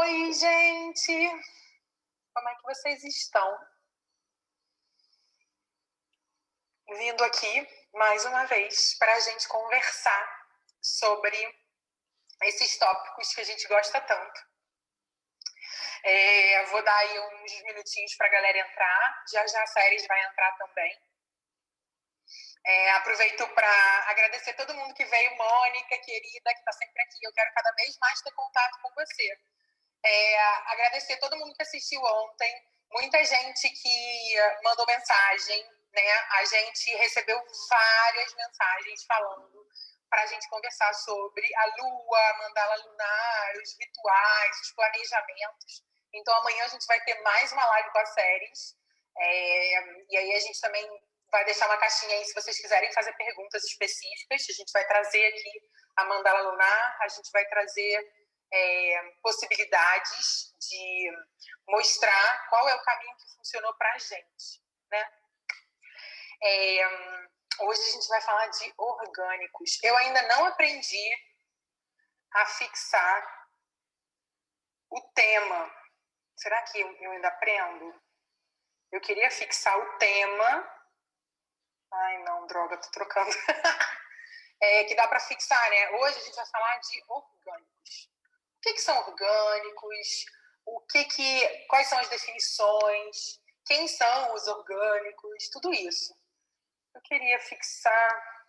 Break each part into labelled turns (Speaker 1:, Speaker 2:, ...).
Speaker 1: Oi, gente! Como é que vocês estão? Vindo aqui, mais uma vez, para a gente conversar sobre esses tópicos que a gente gosta tanto. Vou dar aí uns minutinhos para a galera entrar. Já já a Séries vai entrar também. Aproveito para agradecer todo mundo que veio. Mônica, querida, que está sempre aqui. Eu quero cada vez mais ter contato com você. Agradecer todo mundo que assistiu ontem. Muita gente que mandou mensagem, né? A gente recebeu várias mensagens falando para a gente conversar sobre a lua, a mandala lunar, os rituais, os planejamentos. Então, amanhã a gente vai ter mais uma live com as séries. E aí a gente também vai deixar uma caixinha aí se vocês quiserem fazer perguntas específicas. A gente vai trazer aqui a mandala lunar, a gente vai trazer possibilidades de mostrar qual é o caminho que funcionou para a gente, né? Hoje a gente vai falar de orgânicos. Eu ainda não aprendi a fixar o tema. Será que eu ainda aprendo? Eu queria fixar o tema. Ai, não, droga, tô trocando. Que dá para fixar, né? Hoje a gente vai falar de orgânicos. O que são orgânicos? Quais são as definições? Quem são os orgânicos? Tudo isso. Eu queria fixar.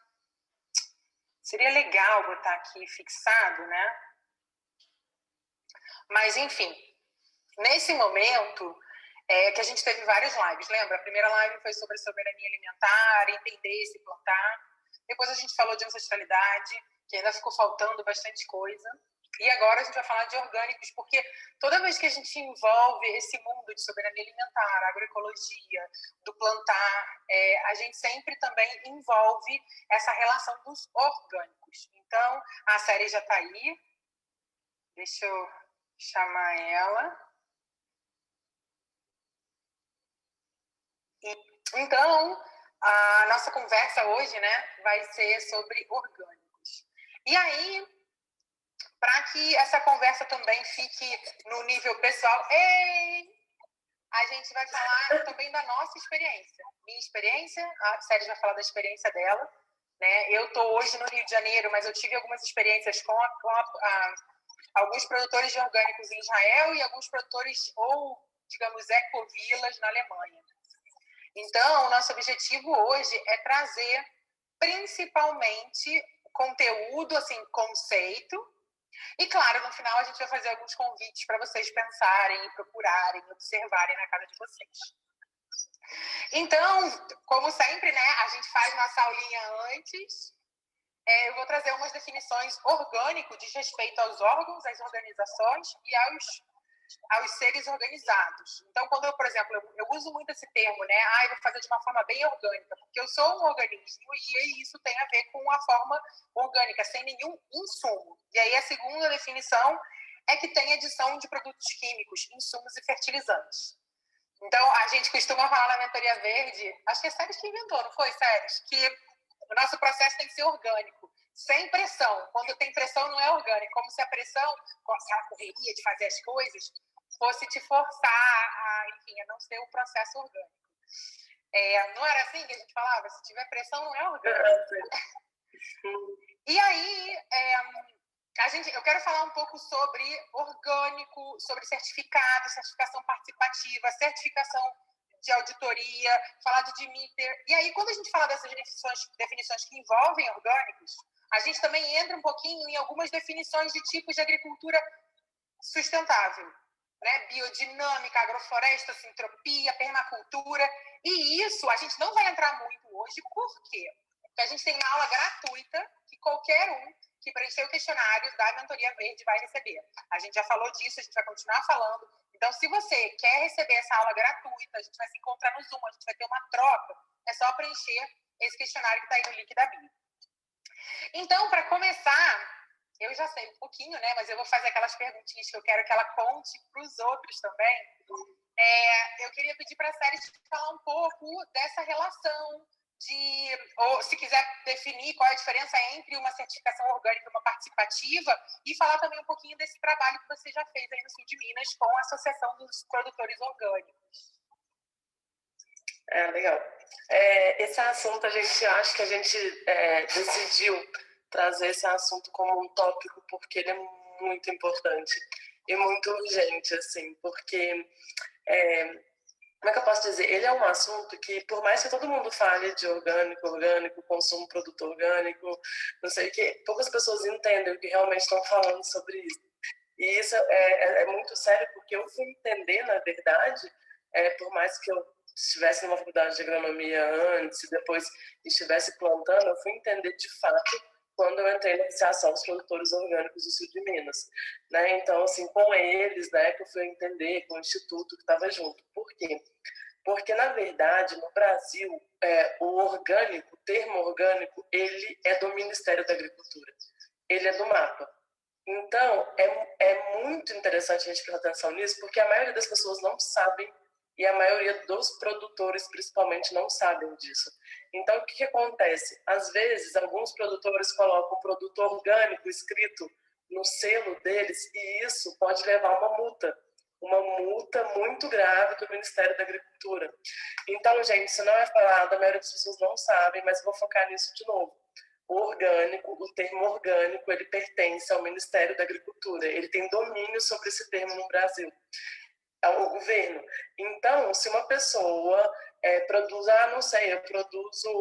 Speaker 1: Seria legal botar aqui fixado, né? Mas, enfim, nesse momento que a gente teve várias lives, lembra? A primeira live foi sobre soberania alimentar, entender e se plantar. Depois a gente falou de ancestralidade, que ainda ficou faltando bastante coisa. E agora a gente vai falar de orgânicos, porque toda vez que a gente envolve esse mundo de soberania alimentar, agroecologia, do plantar, a gente sempre também envolve essa relação dos orgânicos. Então, a série já está aí. Deixa eu chamar ela. Então, a nossa conversa hoje, né, vai ser sobre orgânicos. E aí, para que essa conversa também fique no nível pessoal, a gente vai falar também da nossa experiência. Minha experiência, a Séries vai falar da experiência dela, né? Eu estou hoje no Rio de Janeiro, mas eu tive algumas experiências com alguns produtores de orgânicos em Israel e alguns produtores, ou, digamos, ecovilas na Alemanha. Então, o nosso objetivo hoje é trazer principalmente conteúdo, assim, conceito. E, claro, no final a gente vai fazer alguns convites para vocês pensarem, procurarem, observarem na casa de vocês. Então, como sempre, né, a gente faz nossa aulinha antes. Eu vou trazer umas definições orgânico diz respeito aos órgãos, às organizações e aos seres organizados. Então, quando eu, por exemplo, eu uso muito esse termo, né? Eu vou fazer de uma forma bem orgânica, porque eu sou um organismo e isso tem a ver com a forma orgânica, sem nenhum insumo. E aí a segunda definição é que tem adição de produtos químicos, insumos e fertilizantes. Então, a gente costuma falar na mentoria verde, acho que é Séries que inventou, não foi, Séries? Que o nosso processo tem que ser orgânico, sem pressão. Quando tem pressão, não é orgânico. Como se a pressão, com aquela correria de fazer as coisas, fosse te forçar enfim, a não ser um processo orgânico. Não era assim que a gente falava? Se tiver pressão, não é orgânico. E aí, eu quero falar um pouco sobre orgânico, sobre certificado, certificação participativa, certificação de auditoria, falar de Demeter. E aí, quando a gente fala dessas definições que envolvem orgânicos, a gente também entra um pouquinho em algumas definições de tipos de agricultura sustentável, né? Biodinâmica, agrofloresta, sintropia, permacultura. E isso a gente não vai entrar muito hoje, por quê? Porque a gente tem uma aula gratuita que qualquer um que preencher o questionário da Mentoria Verde vai receber. A gente já falou disso, a gente vai continuar falando. Então, se você quer receber essa aula gratuita, a gente vai se encontrar no Zoom, a gente vai ter uma troca, é só preencher esse questionário que está aí no link da bio. Então, para começar, eu já sei um pouquinho, né? Mas eu vou fazer aquelas perguntinhas que eu quero que ela conte para os outros também. Eu queria pedir para a Séries falar um pouco dessa relação ou se quiser definir qual é a diferença entre uma certificação orgânica e uma participativa, e falar também um pouquinho desse trabalho que você já fez aí no sul de Minas com a Associação dos Produtores Orgânicos.
Speaker 2: Legal. Esse assunto, acho que a gente decidiu trazer esse assunto como um tópico porque ele é muito importante e muito urgente, assim, porque como é que eu posso dizer? Ele é um assunto que, por mais que todo mundo fale de orgânico, consumo produto orgânico, não sei o que, poucas pessoas entendem o que realmente estão falando sobre isso. E isso é muito sério, porque eu fui entender, na verdade, por mais que eu estivesse numa faculdade de agronomia antes e depois estivesse plantando, eu fui entender de fato quando eu entrei na Associação dos Produtores Orgânicos do Sul de Minas, né? Então, assim, com eles, né, que eu fui entender, com o instituto que estava junto. Por quê? Porque, na verdade, no Brasil, o termo orgânico, ele é do Ministério da Agricultura, ele é do MAPA. Então, é muito interessante a gente prestar atenção nisso, porque a maioria das pessoas não sabem e a maioria dos produtores, principalmente, não sabem disso. Então, o que acontece? Às vezes, alguns produtores colocam produto orgânico escrito no selo deles e isso pode levar a uma multa muito grave do Ministério da Agricultura. Então, gente, isso não é falado, a maioria das pessoas não sabem, mas eu vou focar nisso de novo. O termo orgânico, ele pertence ao Ministério da Agricultura. Ele tem domínio sobre esse termo no Brasil, ao governo. Então, se uma pessoa produz, não sei, eu produzo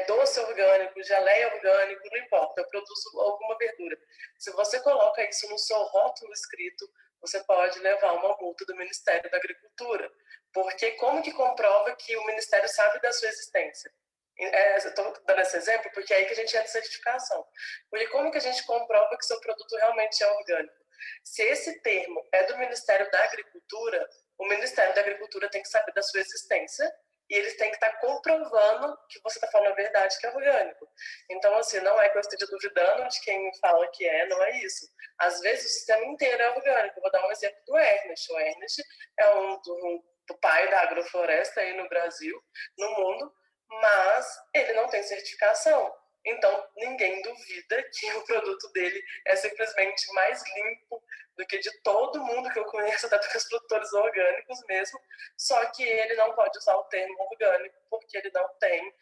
Speaker 2: doce orgânico, geleia orgânico, não importa, eu produzo alguma verdura. Se você coloca isso no seu rótulo escrito, você pode levar uma multa do Ministério da Agricultura. Porque como que comprova que o Ministério sabe da sua existência? Eu estou dando esse exemplo porque é aí que a gente entra em certificação. Porque como que a gente comprova que seu produto realmente é orgânico? Se esse termo é do Ministério da Agricultura, o Ministério da Agricultura tem que saber da sua existência e eles têm que estar comprovando que você está falando a verdade, que é orgânico. Então, assim, não é que eu esteja duvidando de quem fala que não é isso. Às vezes, o sistema inteiro é orgânico. Eu vou dar um exemplo do Ernest. O Ernest é do pai da agrofloresta aí no Brasil, no mundo, mas ele não tem certificação. Então, ninguém duvida que o produto dele é simplesmente mais limpo do que de todo mundo que eu conheço, até dos produtores orgânicos mesmo, só que ele não pode usar o termo orgânico porque ele não tem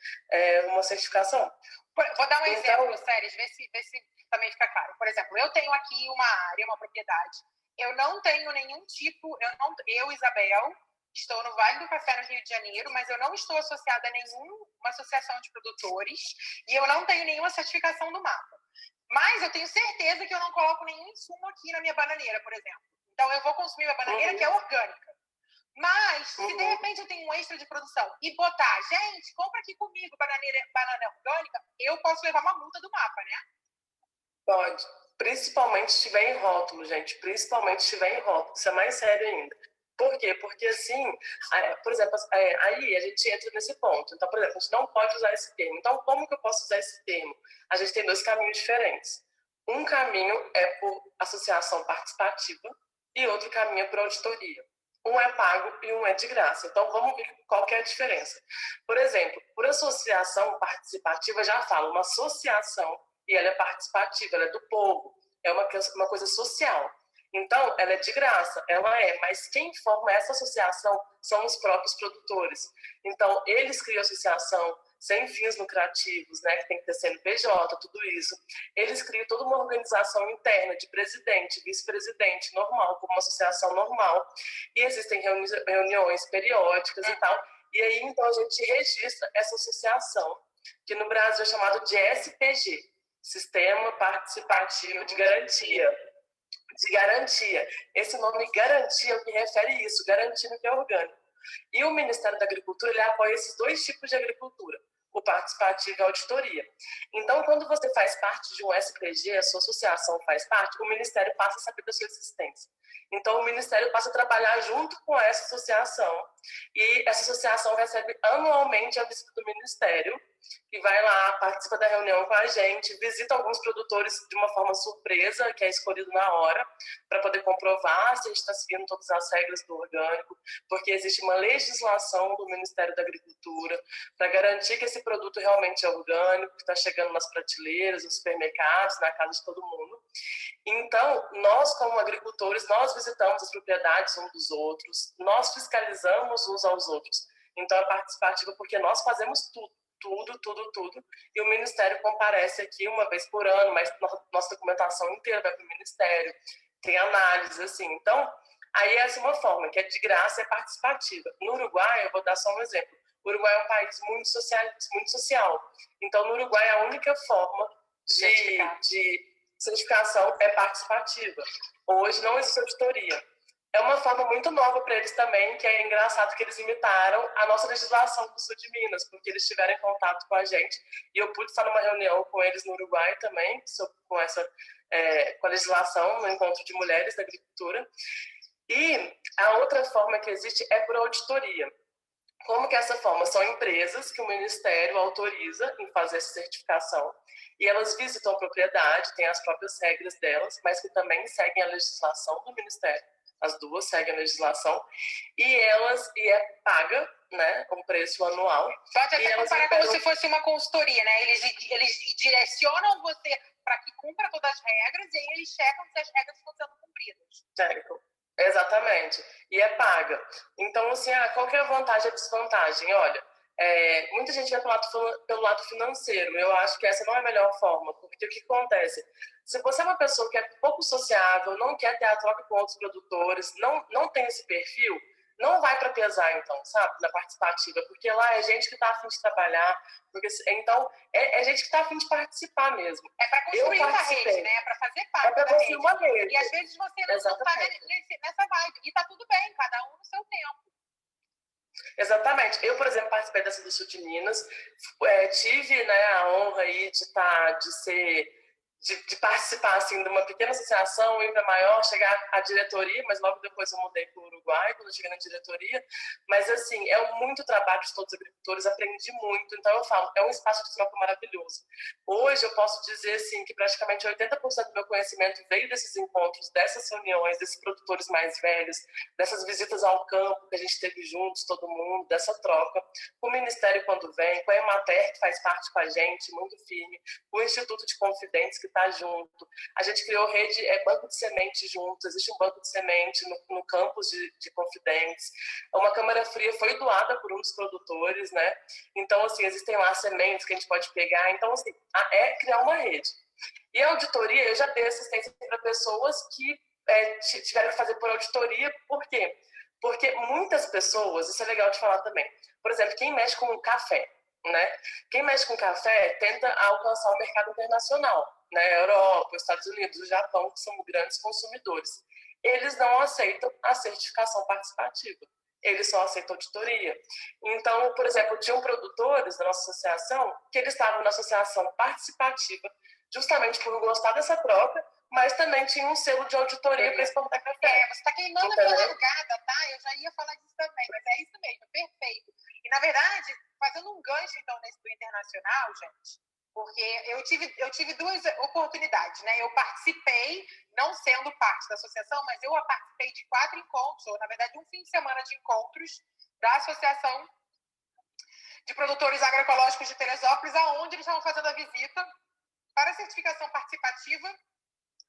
Speaker 2: uma certificação.
Speaker 1: Vou dar um exemplo, Séries, vê se também fica claro. Por exemplo, eu tenho aqui uma área, uma propriedade, eu não tenho nenhum tipo, eu Isabel, estou no Vale do Café, no Rio de Janeiro, mas eu não estou associada a nenhuma associação de produtores e eu não tenho nenhuma certificação do MAPA. Mas eu tenho certeza que eu não coloco nenhum insumo aqui na minha bananeira, por exemplo. Então, eu vou consumir minha bananeira, que é orgânica. Mas, se de repente eu tenho um extra de produção e botar, gente, compra aqui comigo banana orgânica, eu posso levar uma multa do MAPA, né?
Speaker 2: Pode. Principalmente se estiver em rótulo, gente. Principalmente se estiver em rótulo. Isso é mais sério ainda. Por quê? Porque, assim, por exemplo, aí a gente entra nesse ponto. Então, por exemplo, a gente não pode usar esse termo. Então, como que eu posso usar esse termo? A gente tem dois caminhos diferentes. Um caminho é por associação participativa e outro caminho é por auditoria. Um é pago e um é de graça. Então, vamos ver qual que é a diferença. Por exemplo, por associação participativa, já fala, uma associação, e ela é participativa, ela é do povo, é uma coisa social. Então, ela é de graça, mas quem forma essa associação são os próprios produtores. Então, eles criam a associação sem fins lucrativos, né, que tem que ter CNPJ, tudo isso. Eles criam toda uma organização interna de presidente, vice-presidente, normal, como uma associação normal, e existem reuniões periódicas e tal, e aí, então, a gente registra essa associação, que no Brasil é chamado de SPG, Sistema Participativo de Garantia. Esse nome garantia é o que refere isso, garantindo que é orgânico. E o Ministério da Agricultura, ele apoia esses dois tipos de agricultura, o participativo e a auditoria. Então, quando você faz parte de um SPG, a sua associação faz parte, o Ministério passa a saber da sua existência. Então, o Ministério passa a trabalhar junto com essa associação e essa associação recebe anualmente a visita do Ministério e vai lá, participa da reunião com a gente, visita alguns produtores de uma forma surpresa, que é escolhido na hora, para poder comprovar se a gente está seguindo todas as regras do orgânico, porque existe uma legislação do Ministério da Agricultura para garantir que esse produto realmente é orgânico, que está chegando nas prateleiras, nos supermercados, na casa de todo mundo. Então, nós, como agricultores, nós visitamos as propriedades uns dos outros, nós fiscalizamos uns aos outros. Então, é participativa porque nós fazemos tudo. E o Ministério comparece aqui uma vez por ano, mas nossa documentação inteira vai para o Ministério, tem análise, assim. Então, aí essa é uma forma, que é de graça, é participativa. No Uruguai, eu vou dar só um exemplo. O Uruguai é um país muito social. Então, no Uruguai, a única forma de certificação é participativa. Hoje não existe auditoria. É uma forma muito nova para eles também, que é engraçado que eles imitaram a nossa legislação do sul de Minas, porque eles tiveram contato com a gente, e eu pude estar numa reunião com eles no Uruguai também, com a legislação, no encontro de mulheres da agricultura. E a outra forma que existe é por auditoria. Como que é essa forma? São empresas que o Ministério autoriza em fazer essa certificação, e elas visitam a propriedade, têm as próprias regras delas, mas que também seguem a legislação do Ministério. As duas seguem a legislação, e é paga, né, um preço anual.
Speaker 1: Pode até comparar como se fosse uma consultoria, né? Eles direcionam você para que cumpra todas as regras, e aí eles checam se as regras estão sendo cumpridas.
Speaker 2: Checam. Exatamente. E é paga. Então, assim, qual que é a vantagem e a desvantagem? Olha, muita gente vai pelo lado financeiro. Eu acho que essa não é a melhor forma, porque o que acontece? Se você é uma pessoa que é pouco sociável, não quer ter a troca com outros produtores, não tem esse perfil, não vai para pesar, então, sabe, na participativa, porque lá é gente que está a fim de trabalhar, então é gente que está a fim de participar mesmo.
Speaker 1: É para construir uma rede, né? É para fazer parte
Speaker 2: da rede. Uma rede.
Speaker 1: E às vezes você não está nessa vibe, e está tudo bem, cada um no seu tempo.
Speaker 2: Exatamente. Eu, por exemplo, participei dessa do Sul de Minas, tive, né, a honra aí de participar assim, de uma pequena associação, ir para maior, chegar à diretoria, mas logo depois eu mudei para o Uruguai, quando eu cheguei na diretoria. Mas, assim, é muito trabalho de todos os agricultores, aprendi muito. Então, eu falo, é um espaço de troca maravilhoso. Hoje, eu posso dizer, assim, que praticamente 80% do meu conhecimento veio desses encontros, dessas reuniões, desses produtores mais velhos, dessas visitas ao campo que a gente teve juntos, todo mundo, dessa troca. O Ministério, quando vem, com a Emater, que faz parte com a gente, muito firme, o Instituto de Confidentes, que está junto. A gente criou rede, banco de sementes juntos, existe um banco de semente no campus de Confidentes. Uma câmara fria foi doada por um dos produtores, né? Então, assim, existem lá sementes que a gente pode pegar. Então, assim, é criar uma rede. E a auditoria, eu já dei assistência para pessoas que tiveram que fazer por auditoria. Por quê? Porque muitas pessoas, isso é legal de falar também, por exemplo, quem mexe com café, né? Quem mexe com café tenta alcançar o mercado internacional, né? Europa, Estados Unidos, o Japão, que são grandes consumidores. Eles não aceitam a certificação participativa, eles só aceitam auditoria. Então, por exemplo, tinham produtores da nossa associação que eles estavam na associação participativa justamente por gostar dessa troca, mas também tinha um selo de auditoria para exportar café.
Speaker 1: Você está queimando a minha largada, tá? Eu já ia falar disso também, mas é isso mesmo, perfeito. E, na verdade, fazendo um gancho, então, nesse do internacional, gente, porque eu tive duas oportunidades, né? Eu participei, não sendo parte da associação, mas eu participei de 4 encontros, ou, na verdade, um fim de semana de encontros da Associação de Produtores Agroecológicos de Teresópolis, aonde eles estavam fazendo a visita para a certificação participativa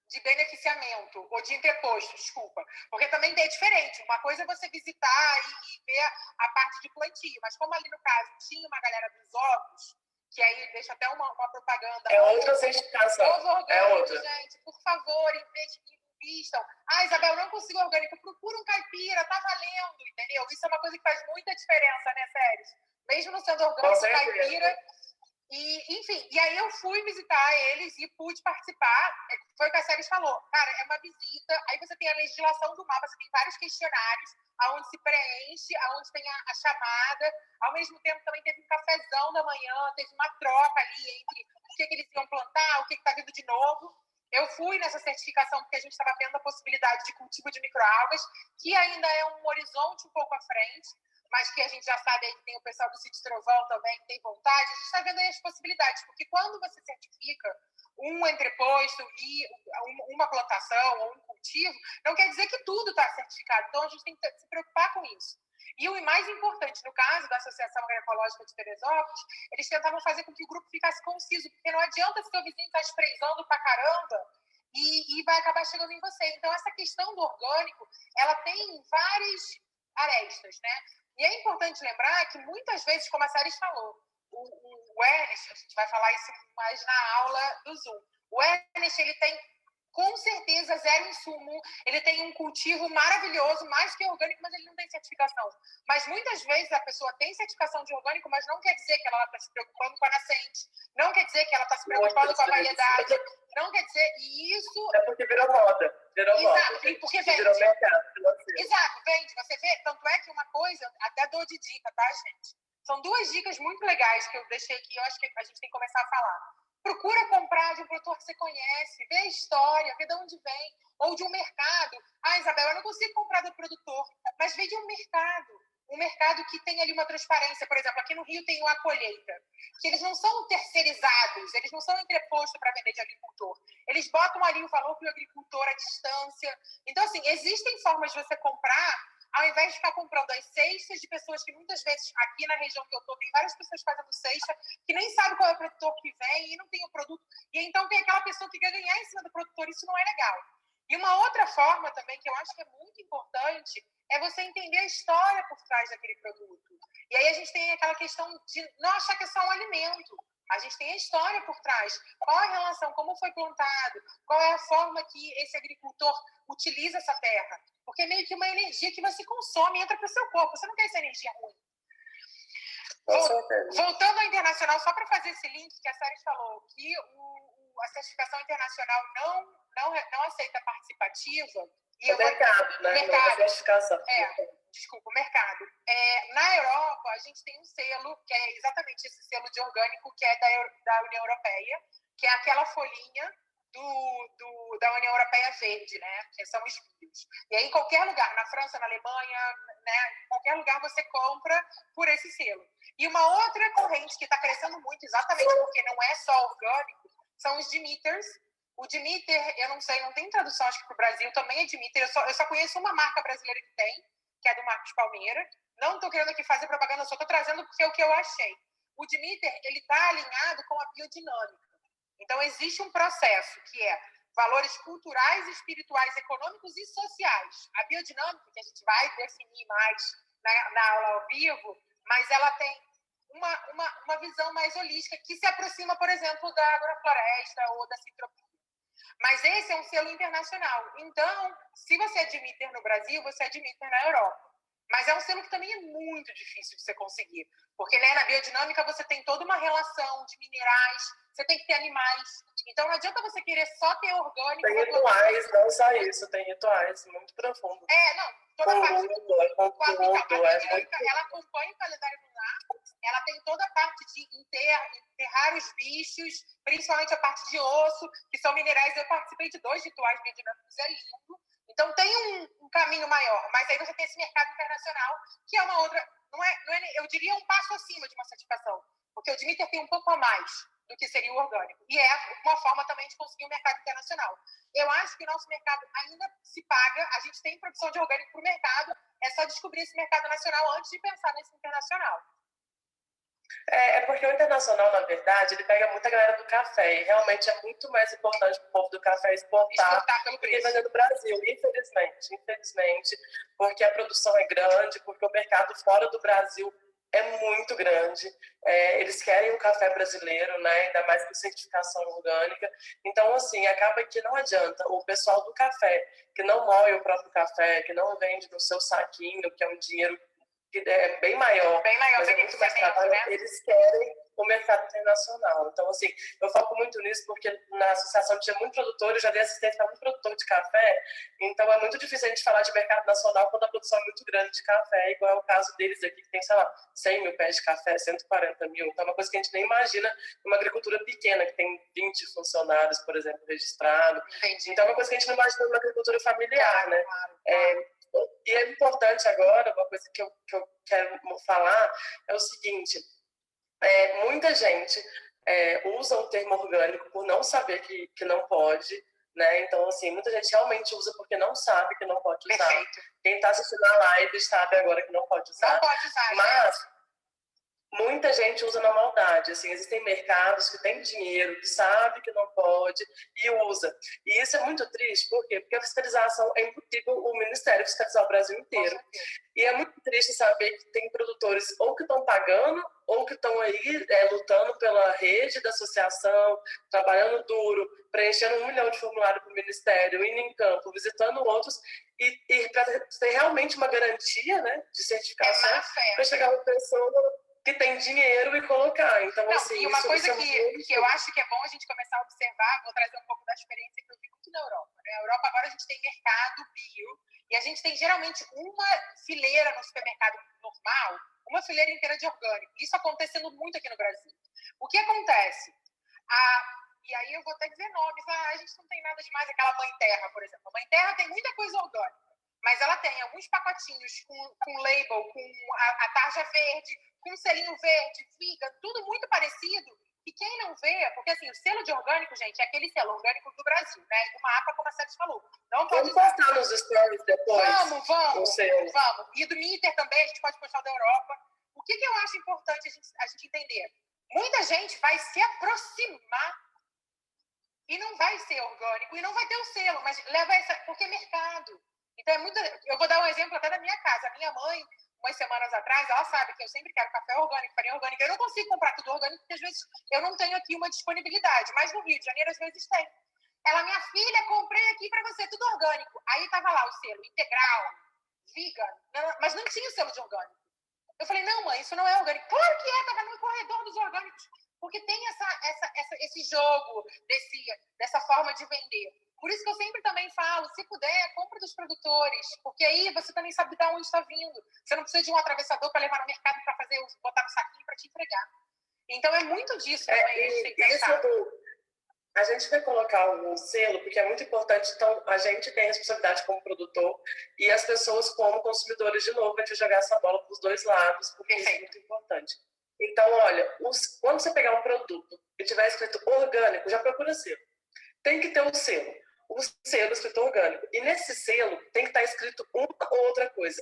Speaker 1: de beneficiamento, ou de entreposto, desculpa. Porque também é diferente. Uma coisa é você visitar e ver a parte de plantio, mas como ali no caso tinha uma galera dos ovos, que aí deixa até uma propaganda.
Speaker 2: É outra certificação.
Speaker 1: Ovo orgânico, gente, por favor, invistam. Isabel, não consigo orgânico, procura um caipira, tá valendo, entendeu? Isso é uma coisa que faz muita diferença, né, Sério? Mesmo não sendo orgânico, caipira. E aí eu fui visitar eles e pude participar. Foi o que a Séries falou. Cara, é uma visita. Aí você tem a legislação do mapa, você tem vários questionários aonde se preenche, aonde tem a chamada. Ao mesmo tempo também teve um cafezão da manhã, teve uma troca ali entre o que eles iam plantar, o que está vindo de novo. Eu fui nessa certificação porque a gente estava vendo a possibilidade de cultivo de microalgas, que ainda é um horizonte um pouco à frente. mas que a gente já sabe aí que tem o pessoal do Sítio Trovão também que tem vontade, a gente está vendo aí as possibilidades, porque quando você certifica um entreposto e uma plantação ou um cultivo, não quer dizer que tudo está certificado, então a gente tem que se preocupar com isso. E o mais importante, no caso da Associação Agroecológica de Teresópolis, eles tentavam fazer com que o grupo ficasse conciso, porque não adianta se o vizinho está espreitando pra caramba e vai acabar chegando em você. Então, essa questão do orgânico, ela tem várias arestas, né? E é importante lembrar que muitas vezes, como a Saris falou, o Ernest, a gente vai falar isso mais na aula do Zoom, o Ernest, ele tem com certeza zero insumo, ele tem um cultivo maravilhoso, mais que orgânico, mas ele não tem certificação. Mas muitas vezes a pessoa tem certificação de orgânico, mas não quer dizer que ela está se preocupando com a nascente, não quer dizer que ela está se preocupando com a variedade, não quer dizer, e isso...
Speaker 2: É porque virou moda.
Speaker 1: Exato,
Speaker 2: moda,
Speaker 1: porque vende.
Speaker 2: Virou mercado financeiro.
Speaker 1: Exato, vende. Você vê, tanto é que uma coisa, até dou de dica, tá, gente? São duas dicas muito legais que eu deixei aqui, eu acho que a gente tem que começar a falar. Procura comprar de um produtor que você conhece, vê a história, vê de onde vem, ou de um mercado. Ah, Isabel, eu não consigo comprar do produtor, mas vê de um mercado que tem ali uma transparência. Por exemplo, aqui no Rio tem o A Colheita, que eles não são terceirizados, eles não são entrepostos para vender de agricultor. Eles botam ali o valor para o agricultor, a distância. Então, assim, existem formas de você comprar, ao invés de ficar comprando as cestas de pessoas que muitas vezes, aqui na região que eu estou, tem várias pessoas fazendo cesta que nem sabe qual é o produtor que vem e não tem o produto. E então tem aquela pessoa que quer ganhar em cima do produtor, isso não é legal. E uma outra forma também, que eu acho que é muito importante, é você entender a história por trás daquele produto. E aí a gente tem aquela questão de não achar que é só um alimento. A gente tem a história por trás. Qual é a relação, como foi plantado, qual é a forma que esse agricultor utiliza essa terra. Porque é meio que uma energia que você consome, entra para o seu corpo. Você não quer essa energia ruim. Voltando ao internacional, só para fazer esse link que a Saris falou, que a certificação internacional não aceita participativa.
Speaker 2: E o mercado, né?
Speaker 1: Mercado.
Speaker 2: Certificação.
Speaker 1: Desculpa, o mercado. Na Europa, a gente tem um selo, que é exatamente esse selo de orgânico, que é da União Europeia, que é aquela folhinha da União Europeia verde, né? Que são os bios. E aí, em qualquer lugar, na França, na Alemanha, né? Em qualquer lugar você compra por esse selo. E uma outra corrente que está crescendo muito, exatamente porque não é só orgânico, são os Demeters. O Demeter, eu não sei, não tem tradução, acho que para o Brasil também é Demeter. Eu só conheço uma marca brasileira que tem, que é do Marcos Palmeira. Não estou querendo aqui fazer propaganda, só estou trazendo porque é o que eu achei. O Demeter, ele está alinhado com a biodinâmica. Então, existe um processo que é valores culturais, espirituais, econômicos e sociais. A biodinâmica, que a gente vai definir mais na aula ao vivo, mas ela tem uma visão mais holística, que se aproxima, por exemplo, da agrofloresta ou da citropia. Mas esse é um selo internacional. Então, se você é Demeter no Brasil, você é Demeter na Europa. Mas é um selo que também é muito difícil de você conseguir. Porque, né, na biodinâmica você tem toda uma relação de minerais, você tem que ter animais. Então não adianta você querer só ter orgânico.
Speaker 2: Tem rituais, não só isso, tem rituais muito profundos.
Speaker 1: Toda a parte
Speaker 2: a
Speaker 1: biodinâmica, ela acompanha o calendário lunar, ela tem toda a parte de enterrar os bichos, principalmente a parte de osso, que são minerais. Eu participei de 2 rituais biodinâmicos, é lindo. Então tem um caminho maior, mas aí você tem esse mercado internacional, que é uma outra, eu diria um passo acima de uma certificação, porque o Demeter tem um pouco a mais do que seria o orgânico, e é uma forma também de conseguir um mercado internacional. Eu acho que o nosso mercado ainda se paga, a gente tem produção de orgânico para o mercado, é só descobrir esse mercado nacional antes de pensar nesse internacional.
Speaker 2: É porque o internacional, na verdade, ele pega muita galera do café. E realmente é muito mais importante para o povo do café exportar do que vender no Brasil. Infelizmente, porque a produção é grande, porque o mercado fora do Brasil é muito grande. Eles querem o café brasileiro, né? Ainda mais com certificação orgânica. Então, assim, acaba que não adianta. O pessoal do café, que não moe o próprio café, que não vende no seu saquinho, que é um dinheiro que é bem maior, mas é muito mais trabalho, né? Eles querem o mercado internacional. Então, assim, eu foco muito nisso porque na associação tinha muito produtor, eu já dei assistência para muito produtor de café, então é muito difícil a gente falar de mercado nacional quando a produção é muito grande de café, igual é o caso deles aqui, que tem, sei lá, 100 mil pés de café, 140 mil. Então, é uma coisa que a gente nem imagina numa agricultura pequena, que tem 20 funcionários, por exemplo, registrados. Então, é uma coisa que a gente não imagina numa agricultura familiar, né? E é importante agora, uma coisa que eu quero falar é o seguinte, muita gente usa o termo orgânico por não saber que não pode, né? Então, assim, muita gente realmente usa porque não sabe que não pode usar.
Speaker 1: Perfeito.
Speaker 2: Quem está assistindo a live sabe agora que não pode usar.
Speaker 1: Não pode usar,
Speaker 2: mas muita gente usa na maldade, assim, existem mercados que têm dinheiro, que sabe que não pode e usa. E isso é muito triste, por quê? Porque a fiscalização é impossível o Ministério fiscalizar o Brasil inteiro. E é muito triste saber que tem produtores ou que estão pagando ou que estão aí lutando pela rede da associação, trabalhando duro, preenchendo 1 milhão de formulários para o Ministério, indo em campo, visitando outros, e para ter realmente uma garantia, né, de certificação, para chegar uma pessoa que tem dinheiro e colocar. Então,
Speaker 1: não,
Speaker 2: assim,
Speaker 1: e uma coisa que eu acho que é bom a gente começar a observar, vou trazer um pouco da experiência que eu vi muito na Europa. Né? Na Europa agora a gente tem mercado bio e a gente tem geralmente uma fileira no supermercado normal, uma fileira inteira de orgânico. Isso acontecendo muito aqui no Brasil. O que acontece? E aí eu vou até dizer nomes. A gente não tem nada demais. Aquela Mãe Terra, por exemplo. A Mãe Terra tem muita coisa orgânica, mas ela tem alguns pacotinhos com label, com a tarja verde, com um selinho verde, vegan, tudo muito parecido. E quem não vê, porque assim, o selo de orgânico, gente, é aquele selo orgânico do Brasil, né? Do mapa, como a Sérgio falou. Não pode
Speaker 2: usar. Vamos postar nos stories depois.
Speaker 1: Vamos. E do Inter também, a gente pode postar da Europa. O que eu acho importante a gente entender? Muita gente vai se aproximar e não vai ser orgânico, e não vai ter o selo, mas leva essa... Porque é mercado. Então, eu vou dar um exemplo até da minha casa. A minha mãe, umas semanas atrás, ela sabe que eu sempre quero café orgânico, farinha orgânica. Eu não consigo comprar tudo orgânico, porque às vezes eu não tenho aqui uma disponibilidade. Mas no Rio de Janeiro, às vezes tem. Ela, minha filha, comprei aqui para você, tudo orgânico. Aí tava lá o selo, integral, vegan, mas não tinha o selo de orgânico. Eu falei, não, mãe, isso não é orgânico. Claro que é, tava no corredor dos orgânicos. Porque tem esse jogo, dessa forma de vender. Por isso que eu sempre também falo, se puder, compra dos produtores, porque aí você também sabe de onde está vindo. Você não precisa de um atravessador para levar no mercado para botar no saquinho para te entregar. Então é muito disso também que a gente tem que pensar.
Speaker 2: A gente vai colocar um selo, porque é muito importante, então a gente tem a responsabilidade como produtor e as pessoas como consumidores, de novo, a gente jogar essa bola para os dois lados, porque isso é muito importante. Então, olha, quando você pegar um produto e tiver escrito orgânico, já procura selo. Tem que ter um selo. O selo escrito orgânico. E nesse selo tem que estar escrito uma ou outra coisa.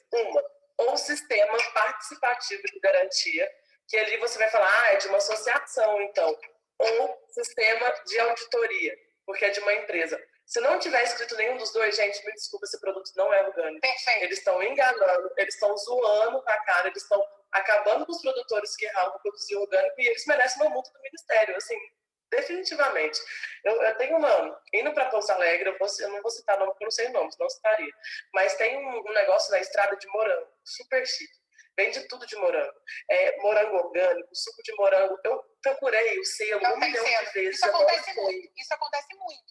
Speaker 2: Ou sistema participativo de garantia, que ali você vai falar, é de uma associação, então. Ou sistema de auditoria, porque é de uma empresa. Se não tiver escrito nenhum dos dois, gente, me desculpa, esse produto não é orgânico.
Speaker 1: Perfeito.
Speaker 2: Eles estão enganando, eles estão zoando com a cara, eles estão acabando com os produtores que erravam produzir orgânico e eles merecem uma multa do Ministério, assim, definitivamente. Eu tenho indo para Pouso Alegre, eu não vou citar nome porque eu não sei o nome, senão citaria, mas tem um negócio na estrada de morango, super chique. Vende tudo de morango. Morango orgânico, suco de morango. Eu procurei o selo 1 milhão de vezes.
Speaker 1: Isso acontece muito.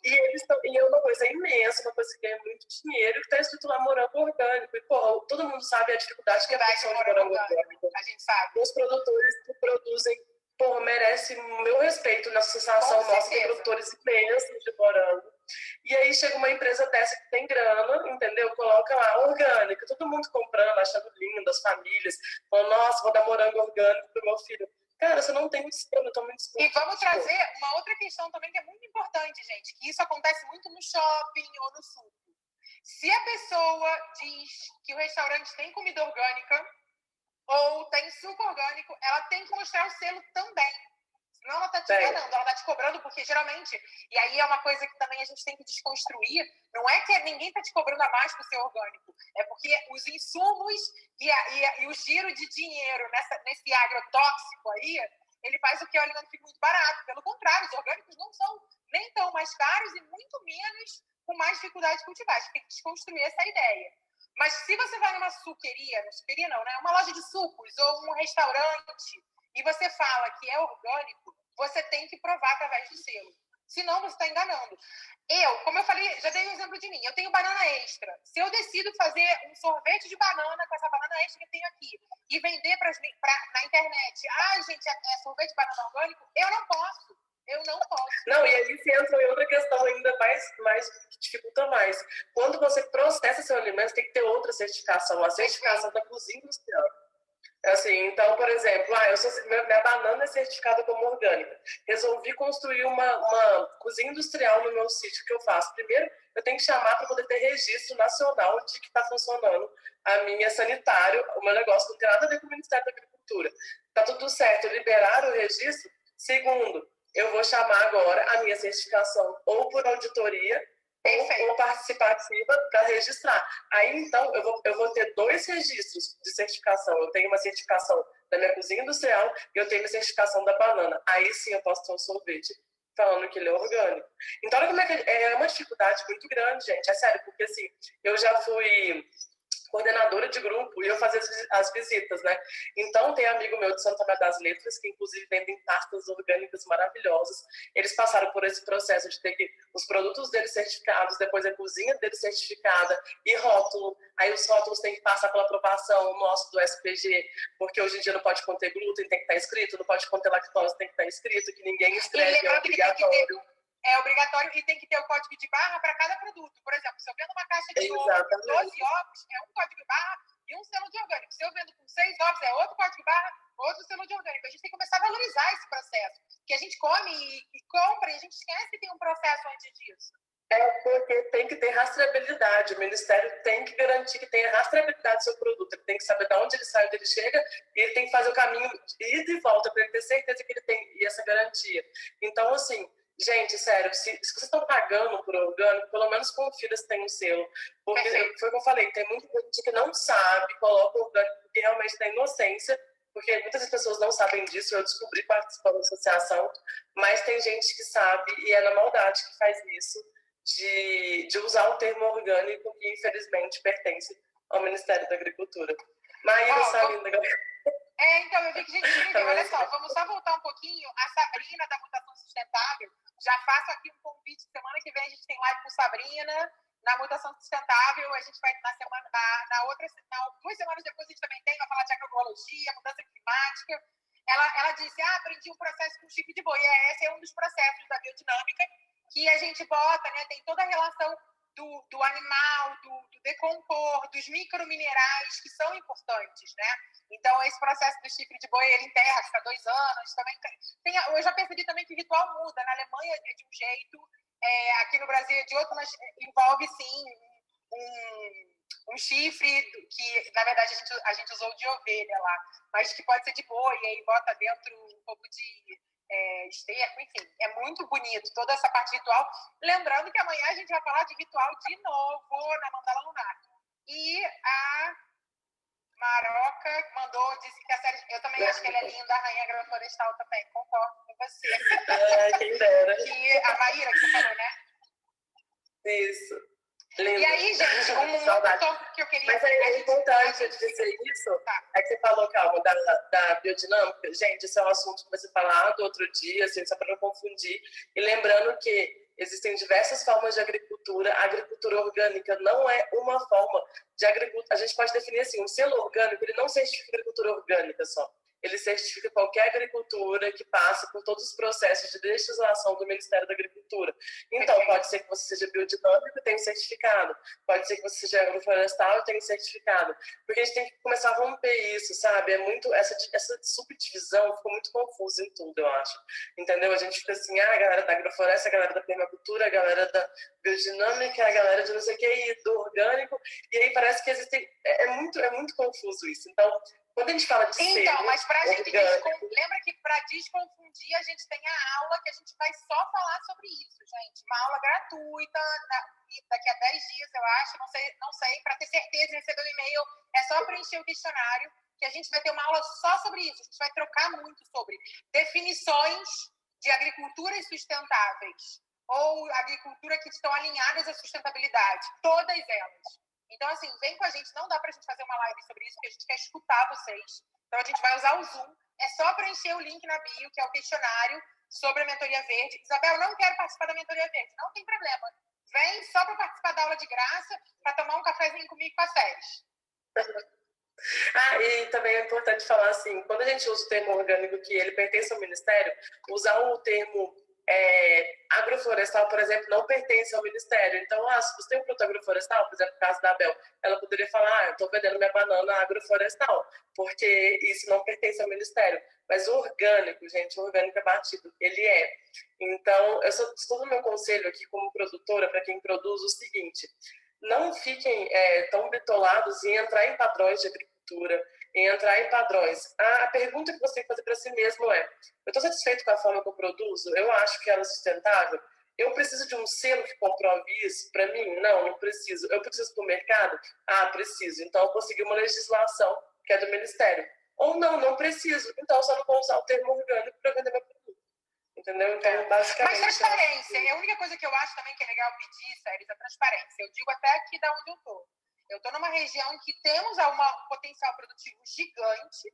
Speaker 2: E é uma coisa imensa, uma coisa que ganha muito dinheiro, que está escrito lá morango orgânico. E, porra, todo mundo sabe a dificuldade que é a produção de morango orgânico.
Speaker 1: A gente sabe.
Speaker 2: Os produtores que produzem, porra, merecem o meu respeito na associação nossa, tem produtores imensos de morango. E aí chega uma empresa dessa que tem grana, entendeu? Coloca lá orgânico, todo mundo comprando, achando lindo, as famílias, falando, nossa, vou dar morango orgânico pro meu filho. Cara, você não tem um sistema, então me desculpa.
Speaker 1: E vamos trazer uma outra questão também que é muito importante, gente, que isso acontece muito no shopping ou no suco. Se a pessoa diz que o restaurante tem comida orgânica ou tem suco orgânico, ela tem que mostrar o selo também. Senão ela está te enganando, ela está te cobrando, porque geralmente, e aí é uma coisa que também a gente tem que desconstruir, não é que ninguém está te cobrando a mais por ser orgânico, é porque os insumos e o giro de dinheiro nesse agrotóxico aí, ele faz o que o alimento fique muito barato. Pelo contrário, os orgânicos não são nem tão mais caros e muito menos com mais dificuldade de cultivar. A gente tem que desconstruir essa ideia. Mas se você vai numa suqueria não, né? Uma loja de sucos ou um restaurante e você fala que é orgânico, você tem que provar através do selo. Senão você está enganando. Como eu falei, já dei um exemplo de mim. Eu tenho banana extra. Se eu decido fazer um sorvete de banana com essa banana extra que eu tenho aqui e vender na internet, gente, é sorvete de banana orgânico, eu não posso. Eu não posso.
Speaker 2: Não, e aí você entra em outra questão ainda mais que dificulta mais. Quando você processa seu alimento, tem que ter outra certificação, a certificação da cozinha industrial. Assim, então, por exemplo, minha banana é certificada como orgânica. Resolvi construir uma cozinha industrial no meu sítio que eu faço. Primeiro, eu tenho que chamar para poder ter registro nacional de que está funcionando a minha sanitário, o meu negócio não tem nada a ver com o Ministério da Agricultura. Está tudo certo, liberaram o registro. Segundo, eu vou chamar agora a minha certificação ou por auditoria ou participativa para registrar. Aí, então, eu vou ter 2 registros de certificação. Eu tenho uma certificação da minha cozinha industrial e eu tenho uma certificação da banana. Aí sim eu posso ter um sorvete falando que ele é orgânico. Então, olha como é que é uma dificuldade muito grande, gente. É sério, porque assim, eu já fui coordenadora de grupo e eu fazia as visitas, né? Então, tem amigo meu de Santa Maria das Letras, que inclusive vendem pastas orgânicas maravilhosas. Eles passaram por esse processo de ter que os produtos deles certificados, depois a cozinha deles certificada e rótulo. Aí os rótulos têm que passar pela aprovação nosso do SPG, porque hoje em dia não pode conter glúten, tem que estar escrito, não pode conter lactose, tem que estar escrito, que ninguém escreve, é obrigatório.
Speaker 1: É obrigatório e tem que ter o código de barra para cada produto. Por exemplo, se eu vendo uma caixa de ovo com 12 ovos, é um código de barra e um selo de orgânico. Se eu vendo com 6 ovos, é outro código de barra, outro selo de orgânico. A gente tem que começar a valorizar esse processo. Que a gente come e compra e a gente esquece que tem um processo antes disso.
Speaker 2: É porque tem que ter rastreabilidade. O Ministério tem que garantir que tenha rastreabilidade do seu produto. Ele tem que saber de onde ele sai, onde ele chega, e ele tem que fazer o caminho de ida e volta para ele ter certeza que ele tem essa garantia. Então, assim, gente, sério, se vocês estão pagando por orgânico, pelo menos confira se tem um selo. Porque foi o que eu falei, tem muita gente que não sabe, coloca o orgânico porque realmente tem inocência, porque muitas pessoas não sabem disso, eu descobri participando da associação, mas tem gente que sabe e é na maldade que faz isso, de usar o termo orgânico que infelizmente pertence ao Ministério da Agricultura. Maíra saindo agora.
Speaker 1: Então, eu vi que a gente entendeu. Olha só, vamos só voltar um pouquinho. A Sabrina, da Mutação Sustentável, já faço aqui um convite. Semana que vem a gente tem live com Sabrina, na Mutação Sustentável. A gente vai na outra, 2 semanas depois a gente também vai falar de agroecologia, mudança climática. Ela disse, aprendi um processo com chip de boi. Esse é um dos processos da biodinâmica que a gente bota, né? Tem toda a relação do animal, do decompor, dos microminerais que são importantes, né? Então, esse processo do chifre de boi, ele enterra, fica 2 anos. Também eu já percebi também que o ritual muda. Na Alemanha é de um jeito, aqui no Brasil é de outro, mas envolve, sim, um chifre que, na verdade, a gente usou de ovelha lá, mas que pode ser de boi, e aí bota dentro um pouco de esterco, enfim. É muito bonito toda essa parte de ritual. Lembrando que amanhã a gente vai falar de ritual de novo na Mandala Lunar. E a Maroca disse que a série... Eu também acho que ela é linda, a Rainha Agroflorestal também, concordo com você.
Speaker 2: Quem dera.
Speaker 1: Que a Maíra, que você falou, né?
Speaker 2: Isso. Lindo.
Speaker 1: E aí, gente, um tópico que eu queria...
Speaker 2: Mas é importante dizer isso, é que você falou, calma, da biodinâmica. Gente, isso é um assunto que vai ser falado outro dia, assim, só para não confundir. E lembrando que existem diversas formas de agricultura. A agricultura orgânica não é uma forma de agricultura. A gente pode definir assim, um selo orgânico, ele não certifica agricultura orgânica só. Ele certifica qualquer agricultura que passe por todos os processos de legislação do Ministério da Agricultura. Então, pode ser que você seja biodinâmico e tenha um certificado. Pode ser que você seja agroflorestal e tenha um certificado. Porque a gente tem que começar a romper isso, sabe? É muito, essa subdivisão ficou muito confusa em tudo, eu acho. Entendeu? A gente fica assim, a galera da agrofloresta, a galera da permacultura, a galera da biodinâmica, a galera de não sei o que, e do orgânico. E aí parece que existem... É muito confuso isso. Então, quando a gente fala de
Speaker 1: Então, mas para a gente lembra que para desconfundir a gente tem a aula que a gente vai só falar sobre isso, gente. Uma aula gratuita, daqui a 10 dias, eu acho, não sei, para ter certeza de receber o e-mail, é só preencher o questionário, que a gente vai ter uma aula só sobre isso. A gente vai trocar muito sobre definições de agriculturas sustentáveis ou agricultura que estão alinhadas à sustentabilidade, todas elas. Então, assim, vem com a gente. Não dá pra gente fazer uma live sobre isso, porque a gente quer escutar vocês. Então, a gente vai usar o Zoom. É só preencher o link na bio, que é o questionário sobre a Mentoria Verde. Isabel, não quero participar da Mentoria Verde. Não tem problema. Vem só para participar da aula de graça, para tomar um cafezinho comigo com a Séries.
Speaker 2: E também é importante falar assim, quando a gente usa o termo orgânico que ele pertence ao Ministério, usar o termo Agroflorestal, por exemplo, não pertence ao Ministério. Então, se você tem um produto agroflorestal, por exemplo, no caso da Abel, ela poderia falar, eu estou vendendo minha banana agroflorestal, porque isso não pertence ao Ministério. Mas o orgânico, gente, o orgânico é batido, ele é. Então, eu só estou no meu conselho aqui como produtora, para quem produz, o seguinte: não fiquem tão bitolados em entrar em padrões de agricultura, em entrar em padrões. A pergunta que você tem que fazer para si mesmo é: eu estou satisfeito com a forma que eu produzo? Eu acho que ela é sustentável? Eu preciso de um selo que comprove isso? Para mim, não preciso. Eu preciso para o mercado? Preciso. Então, eu consegui uma legislação que é do Ministério. Ou não preciso. Então, eu só não vou usar o termo orgânico para vender meu produto. Entendeu? Então, basicamente...
Speaker 1: Mas transparência. É a única coisa que eu acho também que é legal pedir, Séries, é transparência. Eu digo até aqui da onde eu estou. Eu estou numa região que temos um potencial produtivo gigante.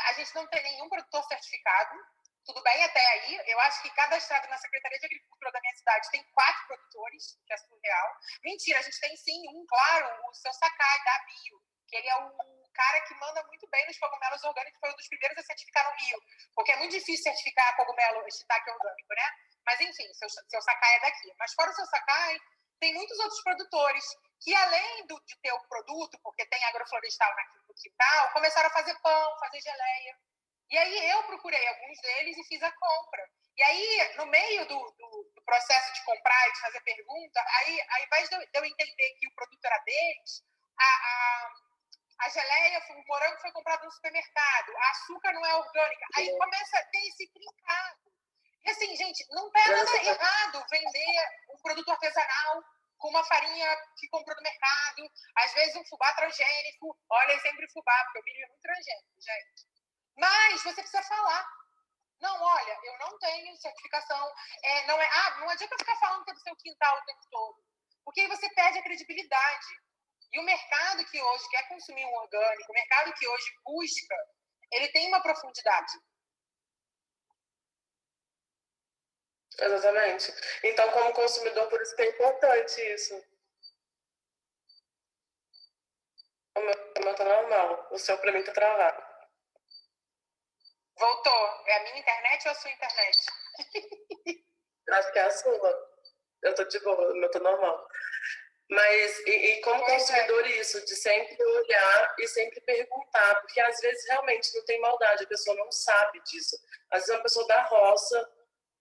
Speaker 1: A gente não tem nenhum produtor certificado. Tudo bem até aí. Eu acho que cadastrado na Secretaria de Agricultura da minha cidade tem 4 produtores, que é surreal. Mentira, a gente tem sim claro, o seu Sakai, da Bio, que ele é o cara que manda muito bem nos cogumelos orgânicos, foi um dos primeiros a certificar no Rio, porque é muito difícil certificar cogumelo shiitake orgânico, né? Mas enfim, seu Sakai é daqui. Mas fora o seu Sakai, tem muitos outros produtores que, além de ter o produto, porque tem agroflorestal no quintal, começaram a fazer pão, fazer geleia. E aí eu procurei alguns deles e fiz a compra. E aí, no meio do processo de comprar e de fazer pergunta, aí, ao invés de eu entender que o produto era deles, a geleia, o morango foi comprado no supermercado, a açúcar não é orgânica. Aí começa a ter esse trincado. E assim, gente, não tem nada errado vender um produto artesanal com uma farinha que comprou no mercado, às vezes um fubá transgênico. Olha, sempre fubá, porque o milho é muito transgênico, gente. Mas você precisa falar. Não, olha, eu não tenho certificação. Não adianta ficar falando que é do seu quintal o tempo todo, porque aí você perde a credibilidade. E o mercado que hoje quer consumir um orgânico, o mercado que hoje busca, ele tem uma profundidade.
Speaker 2: Exatamente. Então, como consumidor, por isso que é importante isso. O meu tá normal. O seu, pra mim, tá travado.
Speaker 1: Voltou. É a minha internet ou a sua internet?
Speaker 2: Acho que é a sua. Eu tô de boa, o meu tá normal. Mas, e como consumidor, isso, de sempre olhar e sempre perguntar, porque às vezes realmente não tem maldade, a pessoa não sabe disso. Às vezes é uma pessoa da roça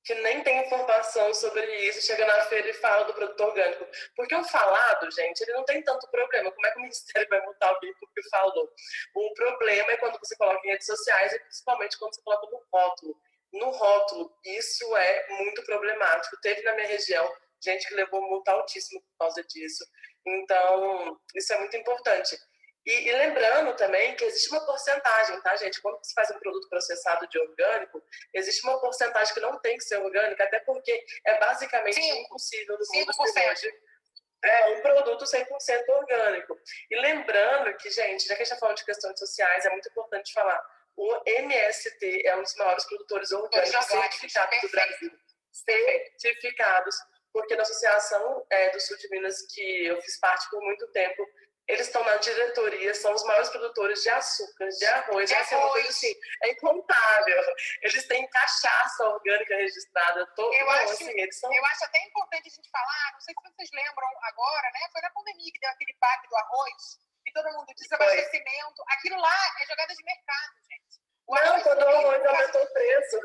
Speaker 2: que nem tem informação sobre isso, chega na feira e fala do produto orgânico. Porque o falado, gente, ele não tem tanto problema. Como é que o Ministério vai multar alguém porque falou? O problema é quando você coloca em redes sociais e principalmente quando você coloca no rótulo. No rótulo, isso é muito problemático. Teve na minha região gente que levou multa altíssima por causa disso. Então, isso é muito importante. E lembrando também que existe uma porcentagem, tá, gente? Quando você faz um produto processado de orgânico, existe uma porcentagem que não tem que ser orgânica, até porque é basicamente impossível no mundo hoje um produto 100% orgânico. E lembrando que, gente, já que a gente está falando de questões sociais, é muito importante falar, o MST é um dos maiores produtores orgânicos certificados do Brasil. Certificados, porque na Associação do Sul de Minas, que eu fiz parte por muito tempo, eles estão na diretoria, são os maiores produtores de açúcar, de arroz, assim, é incontável. Eles têm cachaça orgânica registrada.
Speaker 1: Eu acho até importante a gente falar, não sei se vocês lembram agora, né? Foi na pandemia que deu aquele baque do arroz, e todo mundo desabastecimento. Aquilo lá é jogada de mercado, gente.
Speaker 2: Quando o arroz aumentou o preço.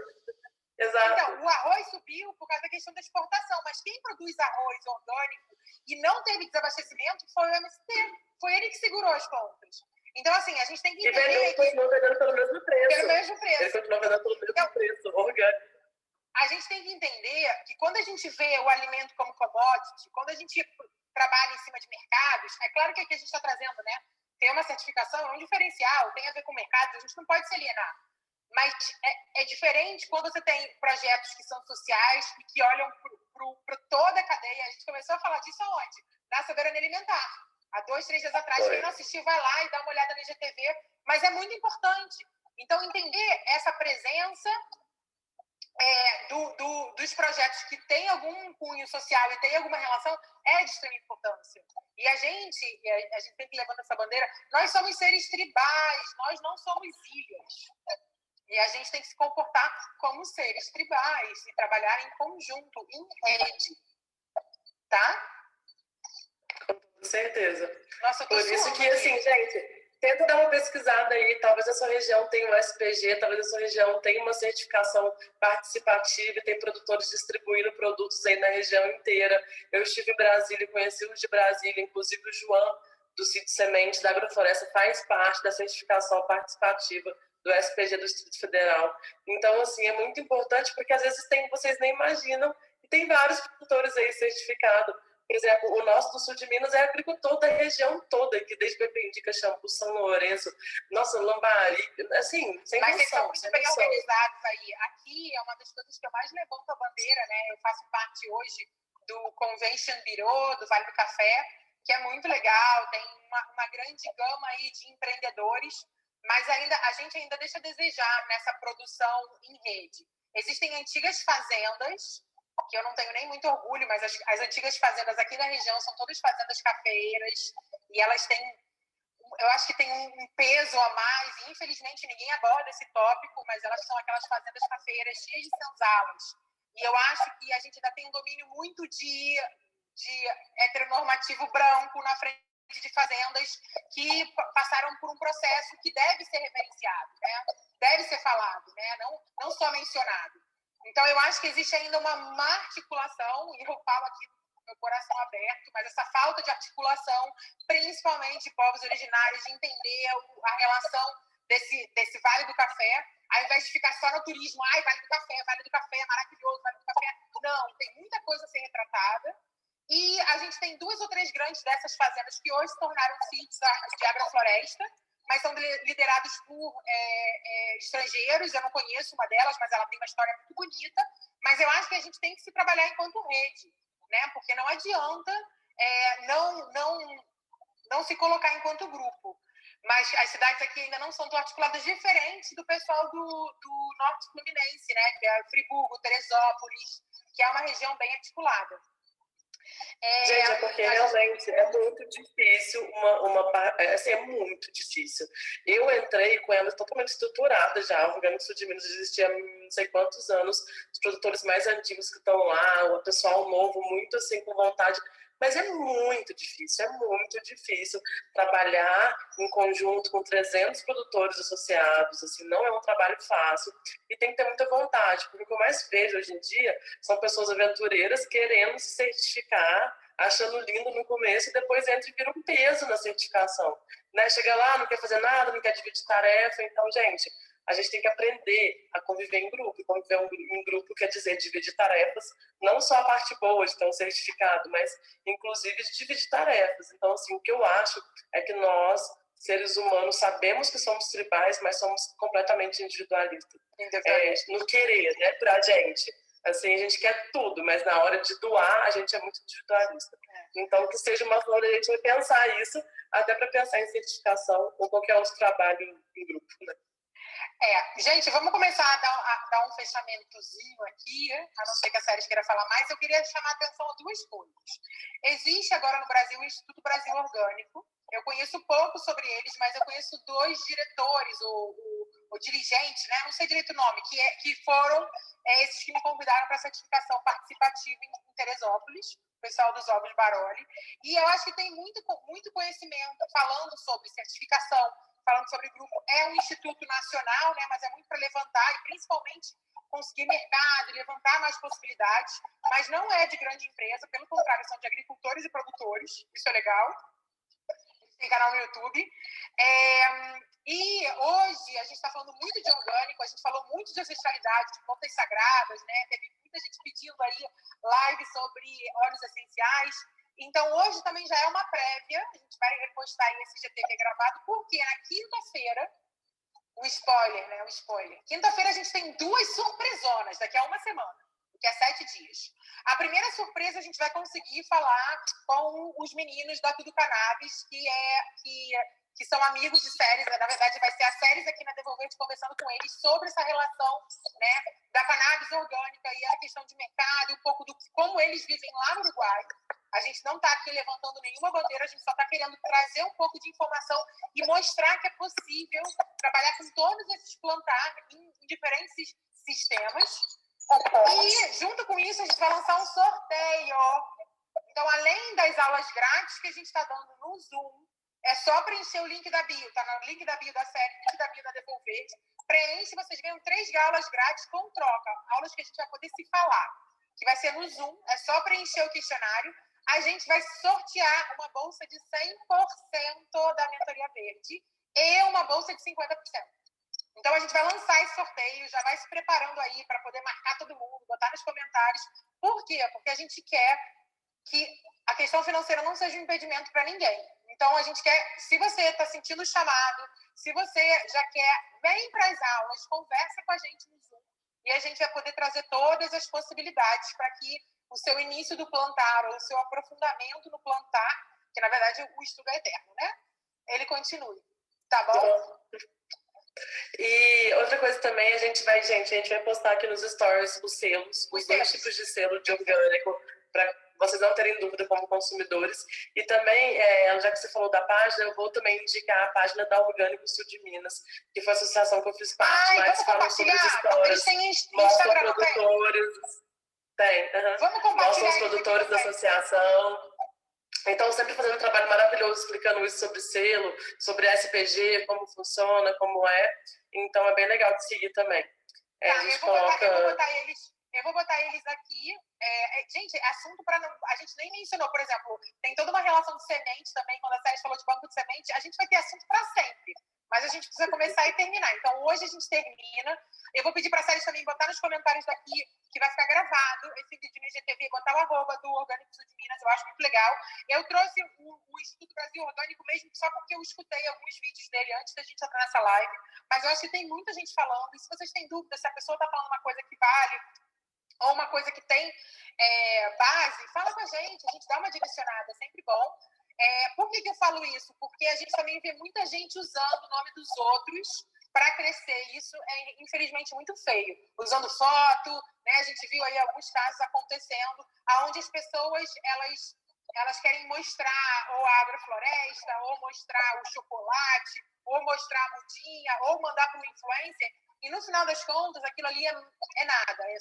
Speaker 2: Exato.
Speaker 1: Então, o arroz subiu por causa da questão da exportação, mas quem produz arroz orgânico e não teve desabastecimento foi o MST. Foi ele que segurou as pontas. Então, assim, a gente tem que entender...
Speaker 2: Ele continuou vendendo pelo mesmo preço.
Speaker 1: Pelo mesmo preço.
Speaker 2: Ele continuou vendendo pelo mesmo preço, orgânico.
Speaker 1: A gente tem que entender que quando a gente vê o alimento como commodity, quando a gente trabalha em cima de mercados, é claro que aqui a gente está trazendo, né? Ter uma certificação é um diferencial, tem a ver com mercados, a gente não pode se alienar. Mas é diferente quando você tem projetos que são sociais e que olham para toda a cadeia. A gente começou a falar disso aonde? Na soberania alimentar. Há 2, 3 dias atrás, quem não assistiu, vai lá e dá uma olhada na IGTV. Mas é muito importante. Então, entender essa presença dos projetos que têm algum cunho social e tem alguma relação é de extrema importância. E a gente tem que levantar essa bandeira. Nós somos seres tribais, nós não somos ilhas. E a gente tem que se comportar como seres tribais e trabalhar em conjunto, em rede, tá?
Speaker 2: Com certeza.
Speaker 1: Nossa, eu tô
Speaker 2: Por isso
Speaker 1: suando
Speaker 2: que,
Speaker 1: aqui.
Speaker 2: assim, gente, tenta dar uma pesquisada aí. Talvez a sua região tenha um SPG, talvez a sua região tenha uma certificação participativa e tem produtores distribuindo produtos aí na região inteira. Eu estive em Brasília e conheci os de Brasília, inclusive o João, do Sítio Semente da Agrofloresta, faz parte da certificação participativa do SPG do Distrito Federal. Então, assim, é muito importante porque às vezes vocês nem imaginam e tem vários produtores aí certificados. Por exemplo, o nosso do sul de Minas é agricultor da região toda, que desde Pependica, Xampu, São Lourenço, nossa, Lambari, assim, sem
Speaker 1: Mas vocês são
Speaker 2: noção,
Speaker 1: muito
Speaker 2: sem
Speaker 1: bem
Speaker 2: noção.
Speaker 1: organizados aí. Aqui é uma das coisas que eu mais levanto a bandeira, né? Eu faço parte hoje do Convention Bureau, do Vale do Café, que é muito legal, tem uma grande gama aí de empreendedores, mas a gente ainda deixa a desejar nessa produção em rede. Existem antigas fazendas, que eu não tenho nem muito orgulho, mas as antigas fazendas aqui da região são todas fazendas cafeeiras, e elas têm, eu acho que tem um peso a mais, e infelizmente ninguém aborda esse tópico, mas elas são aquelas fazendas cafeeiras cheias de senzalas. E eu acho que a gente ainda tem um domínio muito de heteronormativo branco na frente de fazendas que passaram por um processo que deve ser reverenciado, né? Deve ser falado, né? Não só mencionado. Então, eu acho que existe ainda uma má articulação, e eu falo aqui com meu coração aberto, mas essa falta de articulação, principalmente de povos originários, de entender a relação desse Vale do Café, ao invés de ficar só no turismo, Vale do Café é maravilhoso, Vale do Café. Não, tem muita coisa a ser retratada. E a gente tem 2 ou 3 grandes dessas fazendas que hoje se tornaram sítios de agrofloresta, mas são liderados por estrangeiros. Eu não conheço uma delas, mas ela tem uma história muito bonita. Mas eu acho que a gente tem que se trabalhar enquanto rede, né? Porque não adianta não se colocar enquanto grupo. Mas as cidades aqui ainda não são tão articuladas, diferente do pessoal do Norte Fluminense, né? Que é Friburgo, Teresópolis, que é uma região bem articulada.
Speaker 2: Gente, é porque realmente é muito difícil, assim, é muito difícil. Eu entrei com ela totalmente estruturada já, o Orgânico Sul de Minas existia há não sei quantos anos, os produtores mais antigos que estão lá, o pessoal novo, muito assim, com vontade, mas é muito difícil trabalhar em conjunto com 300 produtores associados, assim, não é um trabalho fácil e tem que ter muita vontade, porque o que eu mais vejo hoje em dia são pessoas aventureiras querendo se certificar, achando lindo no começo e depois entra e vira um peso na certificação, né? Chega lá, não quer fazer nada, não quer dividir tarefa, então, gente, a gente tem que aprender a conviver em grupo. E conviver em grupo quer dizer dividir tarefas, não só a parte boa de ter um certificado, mas inclusive de dividir tarefas. Então, assim, o que eu acho é que nós, seres humanos, sabemos que somos tribais, mas somos completamente individualistas. No querer, né, pra gente. Assim, a gente quer tudo, mas na hora de doar, a gente é muito individualista. Então, que seja uma forma de a gente pensar isso, até para pensar em certificação ou qualquer outro trabalho em grupo, né?
Speaker 1: Gente, vamos começar a dar um fechamentozinho aqui, a não ser que a Séries queira falar mais. Eu queria chamar a atenção a 2 coisas. Existe agora no Brasil o Instituto Brasil Orgânico. Eu conheço pouco sobre eles, mas eu conheço 2 diretores, ou dirigentes, né? Não sei direito o nome, que foram esses que me convidaram para a certificação participativa em Teresópolis, o pessoal dos Ovos Baroli. E eu acho que tem muito conhecimento falando sobre certificação, falando sobre grupo. É um instituto nacional, né, mas é muito para levantar e principalmente conseguir mercado, levantar mais possibilidades, mas não é de grande empresa, pelo contrário, são de agricultores e produtores, isso é legal. Tem canal no YouTube. E hoje a gente está falando muito de orgânico, a gente falou muito de ancestralidade, de plantas sagradas, né? Teve muita gente pedindo aí live sobre óleos essenciais. Então, hoje também já é uma prévia, a gente vai repostar aí esse GTV gravado, porque na quinta-feira, o spoiler, né? O spoiler. Quinta-feira a gente tem 2 surpresonas, daqui a uma semana, que é 7 dias. A primeira surpresa a gente vai conseguir falar com os meninos da Tudo Cannabis, que são amigos de Séries. Na verdade, vai ser a Séries aqui na Devolvente conversando com eles sobre essa relação, né, da cannabis orgânica e a questão de mercado, e um pouco do como eles vivem lá no Uruguai. A gente não está aqui levantando nenhuma bandeira, a gente só está querendo trazer um pouco de informação e mostrar que é possível trabalhar com todos esses plantar em diferentes sistemas. E, junto com isso, a gente vai lançar um sorteio. Então, além das aulas grátis que a gente está dando no Zoom, é só preencher o link da bio, tá no link da bio da série, link da bio da Devolver. Preenche, vocês ganham 3 aulas grátis com troca. Aulas que a gente vai poder se falar. Que vai ser no Zoom, é só preencher o questionário. A gente vai sortear uma bolsa de 100% da Mentoria Verde e uma bolsa de 50%. Então, a gente vai lançar esse sorteio, já vai se preparando aí para poder marcar todo mundo, botar nos comentários. Por quê? Porque a gente quer que a questão financeira não seja um impedimento para ninguém. Então, a gente quer, se você está sentindo o chamado, se você já quer, vem para as aulas, conversa com a gente no Zoom e a gente vai poder trazer todas as possibilidades para que o seu início do plantar ou o seu aprofundamento no plantar, que na verdade o estudo é eterno, né? Ele continue. Tá bom?
Speaker 2: E outra coisa também, a gente vai postar aqui nos stories os selos, os 2 tipos de selo de orgânico, para vocês não terem dúvida como consumidores. E também, já que você falou da página, eu vou também indicar a página da Orgânico Sul de Minas, que foi a associação que eu fiz parte, lá eles falam sobre as histórias, mostram produtores.
Speaker 1: Vamos compartilhar.
Speaker 2: Mostram os produtores da associação. Então, sempre fazendo um trabalho maravilhoso, explicando isso sobre selo, sobre SPG, como funciona, como é. Então, é bem legal de seguir também.
Speaker 1: Eu vou botar eles aqui. Gente, assunto para a gente nem mencionou, por exemplo, tem toda uma relação de semente também, quando a Sérgio falou de banco de semente, a gente vai ter assunto para sempre. Mas a gente precisa começar e terminar. Então, hoje a gente termina. Eu vou pedir para a Sérgio também botar nos comentários daqui, que vai ficar gravado esse vídeo no IGTV, botar o arroba do Orgânico Sul de Minas, eu acho muito legal. Eu trouxe o Instituto Brasil Orgânico mesmo só porque eu escutei alguns vídeos dele antes da gente entrar nessa live, mas eu acho que tem muita gente falando, e se vocês têm dúvida se a pessoa está falando uma coisa que vale ou uma coisa que tem base, fala com a gente dá uma direcionada, é sempre bom. Por que eu falo isso? Porque a gente também vê muita gente usando o nome dos outros para crescer. Isso é, infelizmente, muito feio. Usando foto, né? A gente viu aí alguns casos acontecendo, onde as pessoas, elas querem mostrar ou a agrofloresta, ou mostrar o chocolate, ou mostrar a mudinha, ou mandar para um influencer. E, no final das contas, aquilo ali é nada. É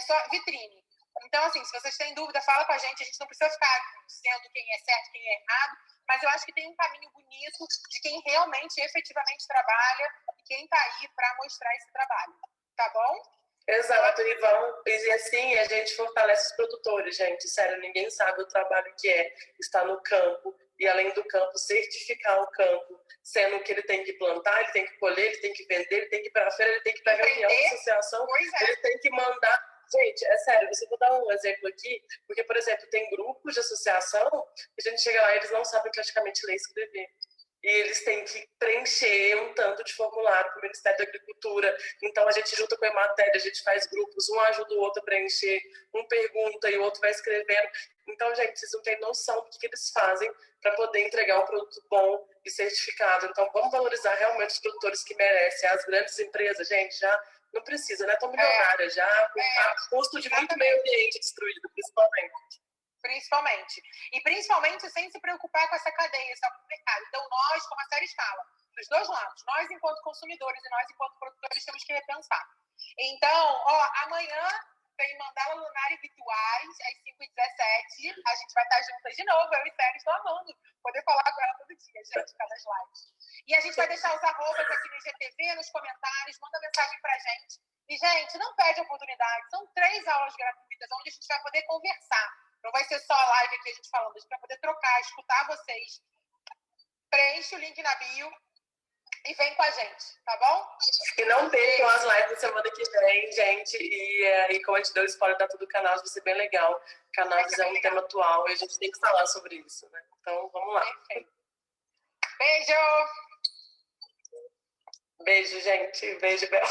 Speaker 1: só vitrine. Então, assim, se vocês têm dúvida, fala com a gente não precisa ficar dizendo quem é certo, quem é errado, mas eu acho que tem um caminho bonito de quem realmente, efetivamente trabalha e quem está aí para mostrar esse trabalho, tá bom?
Speaker 2: Exato, e assim a gente fortalece os produtores, gente, sério, ninguém sabe o trabalho que é estar no campo e, além do campo, certificar o campo, sendo que ele tem que plantar, ele tem que colher, ele tem que vender, ele tem que ir para a feira, ele tem que ir para a reunião da associação, ele tem que mandar. Gente, é sério, você vou dar um exemplo aqui, porque, por exemplo, tem grupos de associação que a gente chega lá e eles não sabem praticamente ler e escrever. E eles têm que preencher um tanto de formulário para o Ministério da Agricultura. Então, a gente junta com a Emater, a gente faz grupos, um ajuda o outro a preencher, um pergunta e o outro vai escrevendo. Então, gente, vocês não têm noção do que eles fazem para poder entregar um produto bom e certificado. Então, vamos valorizar realmente os produtores que merecem. As grandes empresas, gente, já não precisa, né? Estão milionárias já, a custo de muito meio ambiente destruído, principalmente. E principalmente sem se preocupar com essa cadeia, esse mercado. Então, nós, como a série escala, dos dois lados, nós enquanto consumidores e nós enquanto produtores temos que repensar. Então, amanhã tem Mandala Lunar e Rituais, às 5h17. A gente vai estar juntas de novo, eu e Sérgio, estou amando poder falar com ela todo dia, gente, cada lives. E a gente vai deixar os arrobas aqui no IGTV, nos comentários, manda mensagem pra gente. E, gente, não perde a oportunidade. São 3 aulas gratuitas, onde a gente vai poder conversar. Não vai ser só live aqui a gente falando, a gente vai poder trocar, escutar vocês. Preenche o link na bio e vem com a gente, tá bom? E não percam as lives da semana que vem, gente. E como a gente deu spoiler da tudo, canal vai ser bem legal. Cannabis é um tema atual e a gente tem que falar sobre isso, né? Então, vamos lá.
Speaker 1: Perfeito. Beijo!
Speaker 2: Beijo, gente. Beijo, Bel.